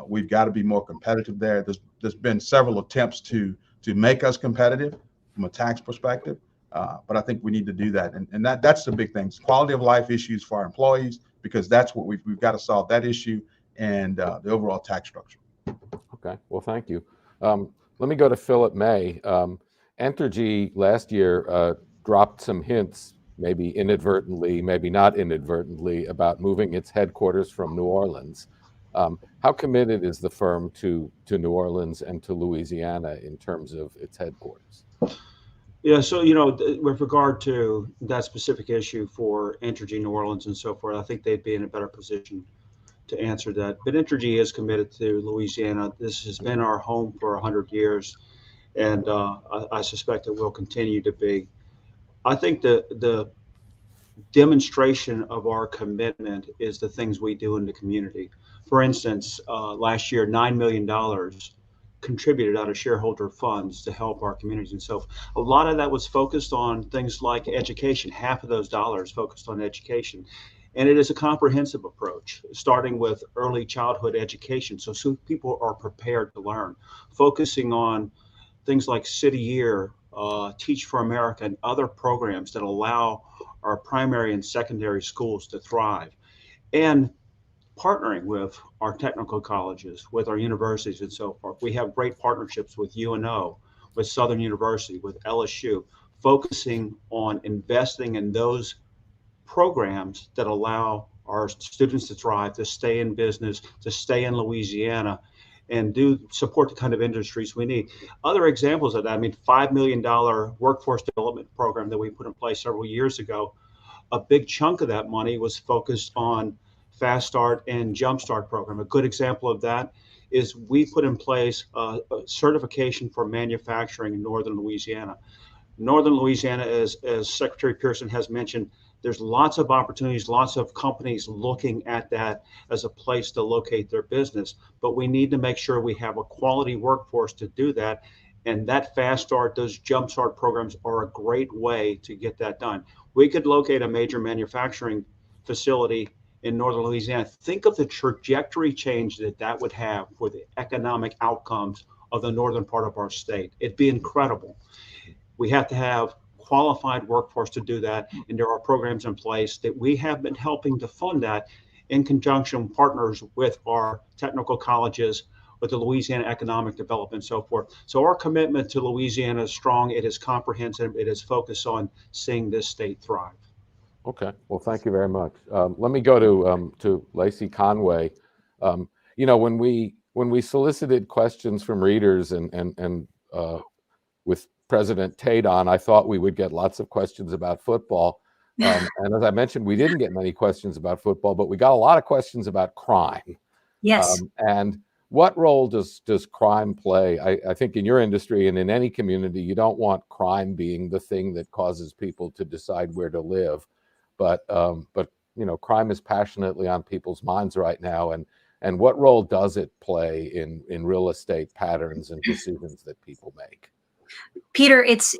We've got to be more competitive there. There's been several attempts to make us competitive from a tax perspective, but I think we need to do that. And that's the big thing. Quality of life issues for our employees, because that's what we've got to solve, that issue and the overall tax structure. Okay, well, thank you. Let me go to Philip May. Entergy last year dropped some hints, maybe inadvertently, maybe not inadvertently, about moving its headquarters from New Orleans. How committed is the firm to New Orleans and to Louisiana in terms of its headquarters? Yeah, so, with regard to that specific issue for Entergy New Orleans and so forth, I think they'd be in a better position to answer that. But Entergy is committed to Louisiana. This has been our home for 100 years, and I suspect it will continue to be. I think the demonstration of our commitment is the things we do in the community. For instance, last year, $9 million contributed out of shareholder funds to help our communities. And so a lot of that was focused on things like education. Half of those dollars focused on education. And it is a comprehensive approach, starting with early childhood education, so people are prepared to learn, focusing on things like City Year, Teach for America, and other programs that allow our primary and secondary schools to thrive, and partnering with our technical colleges, with our universities and so forth. We have great partnerships with UNO, with Southern University, with LSU, focusing on investing in those programs that allow our students to thrive, to stay in business, to stay in Louisiana, and support the kind of industries we need. Other examples of that, $5 million workforce development program that we put in place several years ago. A big chunk of that money was focused on Fast Start and Jump Start program. A good example of that is we put in place a certification for manufacturing in Northern Louisiana. Northern Louisiana, as Secretary Pearson has mentioned, there's lots of opportunities, lots of companies looking at that as a place to locate their business. But we need to make sure we have a quality workforce to do that. And that Fast Start, those Jump Start programs are a great way to get that done. We could locate a major manufacturing facility in Northern Louisiana. Think of the trajectory change that would have for the economic outcomes of the northern part of our state. It'd be incredible. We have to have qualified workforce to do that, and there are programs in place that we have been helping to fund that in conjunction partners with our technical colleges, with the Louisiana Economic Development and so forth. So our commitment to Louisiana is strong. It is comprehensive. It is focused on seeing this state thrive. Okay, well, thank you very much. Let me go to Lacey Conway. When we solicited questions from readers and with President Tate on, I thought we would get lots of questions about football. And as I mentioned, we didn't get many questions about football, but we got a lot of questions about crime. Yes. And what role does crime play? I think in your industry and in any community, you don't want crime being the thing that causes people to decide where to live, but you know, crime is passionately on people's minds right now, and what role does it play in real estate patterns and decisions that people make? Peter, it's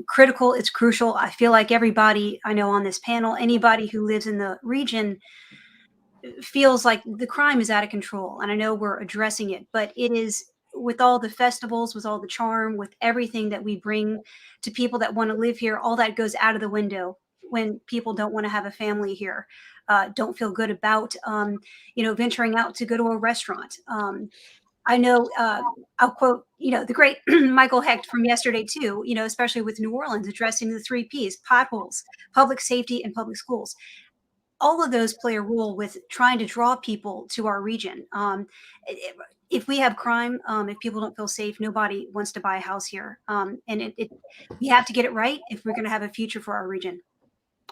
critical, it's crucial. I feel like everybody I know on this panel, anybody who lives in the region feels like the crime is out of control. And I know we're addressing it, but it is, with all the festivals, with all the charm, with everything that we bring to people that want to live here, all that goes out of the window when people don't want to have a family here, don't feel good about, venturing out to go to a restaurant. I know, I'll quote, the great Michael Hecht from yesterday too, especially with New Orleans addressing the 3 Ps: potholes, public safety, and public schools. All of those play a role with trying to draw people to our region. If we have crime, if people don't feel safe, nobody wants to buy a house here. And we have to get it right if we're going to have a future for our region.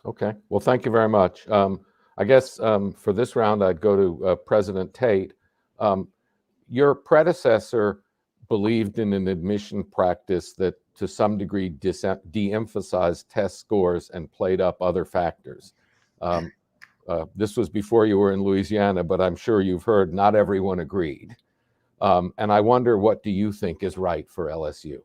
Okay, well, thank you very much. I guess for this round, I'd go to President Tate. Your predecessor believed in an admission practice that to some degree de-emphasized test scores and played up other factors. This was before you were in Louisiana, but I'm sure you've heard not everyone agreed. And I wonder, what do you think is right for LSU?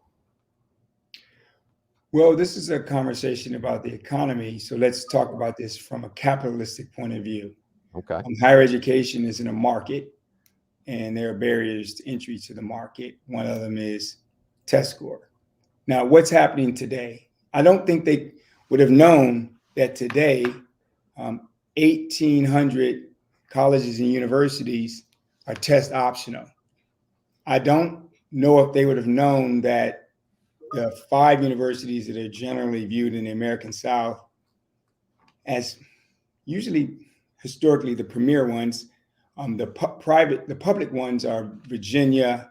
Well, this is a conversation about the economy, so let's talk about this from a capitalistic point of view. Okay. Higher education is in a market, and there are barriers to entry to the market. One of them is test score. Now, what's happening today? I don't think they would have known that today 1,800 colleges and universities are test optional. I don't know if they would have known that the 5 universities that are generally viewed in the American South as usually historically the premier ones, the public ones are Virginia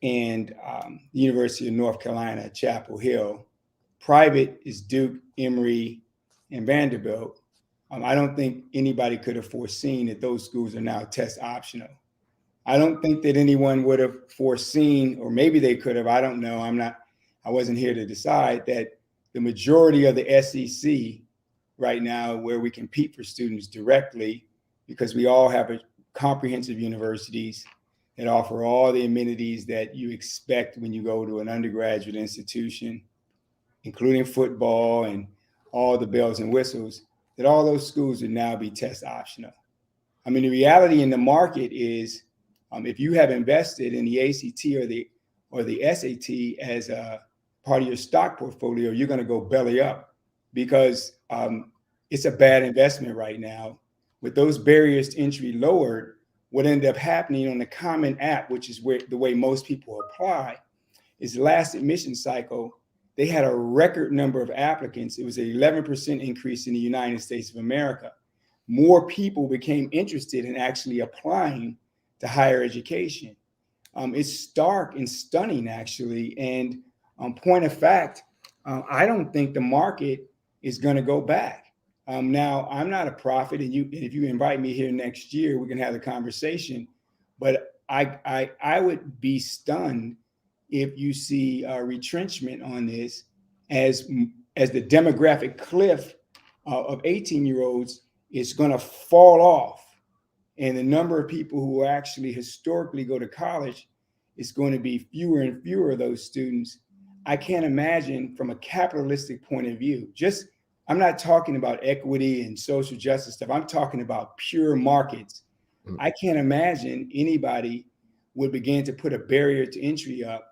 and the University of North Carolina, Chapel Hill. Private is Duke, Emory, and Vanderbilt. I don't think anybody could have foreseen that those schools are now test optional. I don't think that anyone would have foreseen, or maybe they could have, I don't know, I wasn't here to decide, that the majority of the SEC right now, where we compete for students directly, because we all have comprehensive universities that offer all the amenities that you expect when you go to an undergraduate institution, including football and all the bells and whistles, that all those schools would now be test optional. I mean, the reality in the market is, if you have invested in the ACT or the SAT as a part of your stock portfolio, you're going to go belly up, because it's a bad investment right now. With those barriers to entry lowered, what ended up happening on the Common App, which is the way most people apply, is the last admission cycle, they had a record number of applicants. It was an 11% increase in the United States of America. More people became interested in actually applying to higher education. It's stark and stunning, actually. And point of fact, I don't think the market is going to go back. Now, I'm not a prophet, and if you invite me here next year, we can have a conversation. But I would be stunned if you see a retrenchment on this, as the demographic cliff of 18-year-olds is going to fall off, and the number of people who actually historically go to college is going to be fewer and fewer of those students. I can't imagine, from a capitalistic point of view, I'm not talking about equity and social justice stuff. I'm talking about pure markets. I can't imagine anybody would begin to put a barrier to entry up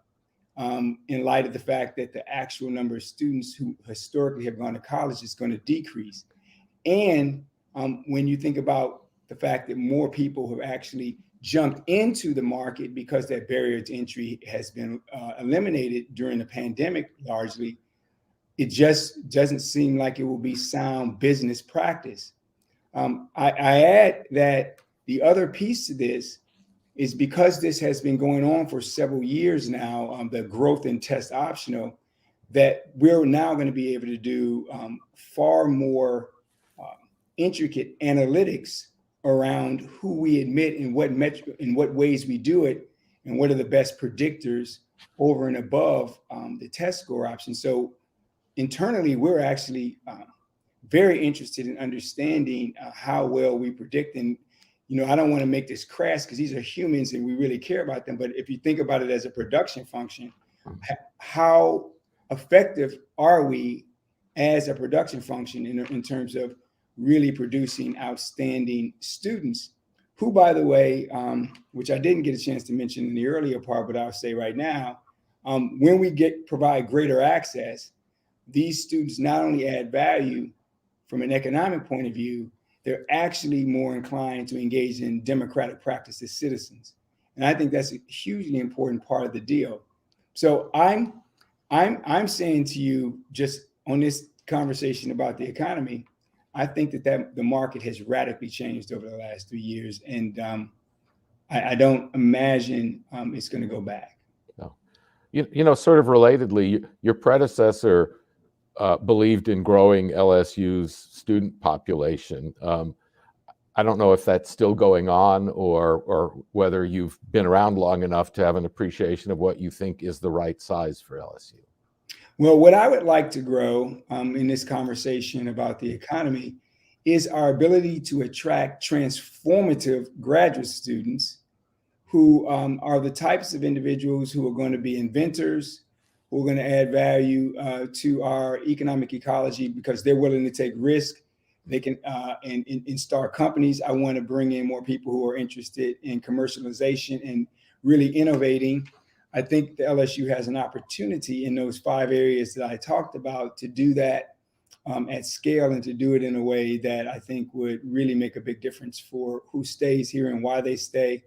in light of the fact that the actual number of students who historically have gone to college is going to decrease. And when you think about the fact that more people have actually jumped into the market because that barrier to entry has been eliminated during the pandemic largely, it just doesn't seem like it will be sound business practice. I add that the other piece to this is, because this has been going on for several years now, the growth in test optional, that we're now going to be able to do far more intricate analytics around who we admit and in what ways we do it, and what are the best predictors over and above the test score option. So internally, we're actually very interested in understanding how well we predict. And, I don't want to make this crass because these are humans and we really care about them. But if you think about it as a production function, how effective are we as a production function in terms of really producing outstanding students who, by the way, which I didn't get a chance to mention in the earlier part, but I'll say right now, when we provide greater access, these students not only add value from an economic point of view, they're actually more inclined to engage in democratic practice as citizens. And I think that's a hugely important part of the deal. So I'm saying to you, just on this conversation about the economy, I think that the market has radically changed over the last 3 years, and I don't imagine it's going to go back. No. Sort of relatedly, your predecessor believed in growing LSU's student population. I don't know if that's still going on or whether you've been around long enough to have an appreciation of what you think is the right size for LSU. Well, what I would like to grow in this conversation about the economy is our ability to attract transformative graduate students who are the types of individuals who are going to be inventors, who are going to add value to our economic ecology because they're willing to take risk. They can and start companies. I want to bring in more people who are interested in commercialization and really innovating. I think the LSU has an opportunity in those 5 areas that I talked about to do that at scale and to do it in a way that I think would really make a big difference for who stays here and why they stay.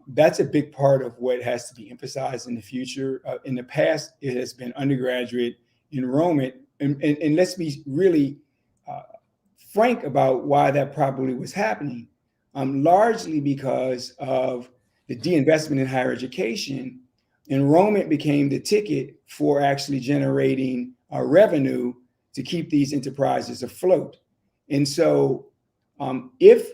That's a big part of what has to be emphasized in the future. In the past, it has been undergraduate enrollment. And let's be really frank about why that probably was happening, largely because of the de-investment in higher education. Enrollment became the ticket for actually generating revenue to keep these enterprises afloat. And so if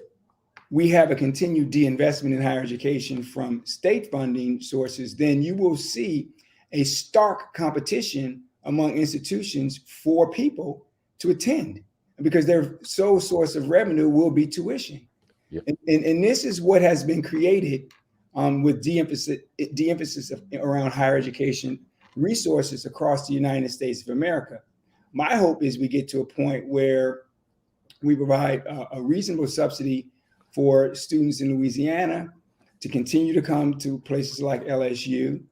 we have a continued de-investment in higher education from state funding sources, then you will see a stark competition among institutions for people to attend because their sole source of revenue will be tuition. Yep. And this is what has been created with de-emphasis around higher education resources across the United States of America. My hope is we get to a point where we provide a reasonable subsidy for students in Louisiana to continue to come to places like LSU,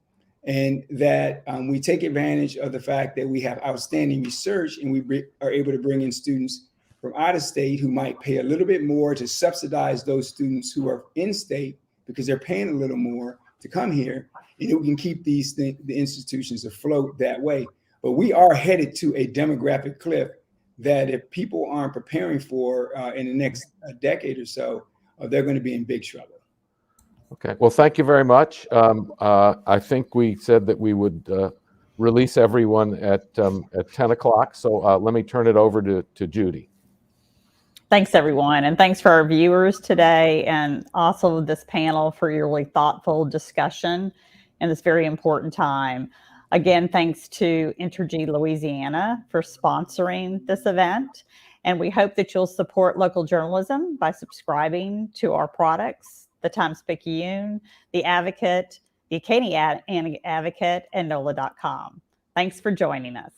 and that we take advantage of the fact that we have outstanding research and we are able to bring in students from out of state who might pay a little bit more to subsidize those students who are in state because they're paying a little more to come here, and we can keep the institutions afloat that way. But we are headed to a demographic cliff that if people aren't preparing for in the next decade or so, they're going to be in big trouble. Okay. Well, thank you very much. I think we said that we would release everyone at 10 o'clock. So let me turn it over to Judi. Thanks, everyone. And thanks for our viewers today and also this panel for your really thoughtful discussion in this very important time. Again, thanks to Entergy Louisiana for sponsoring this event. And we hope that you'll support local journalism by subscribing to our products, the Times-Picayune, the Advocate, the Acadiana Advocate, and NOLA.com. Thanks for joining us.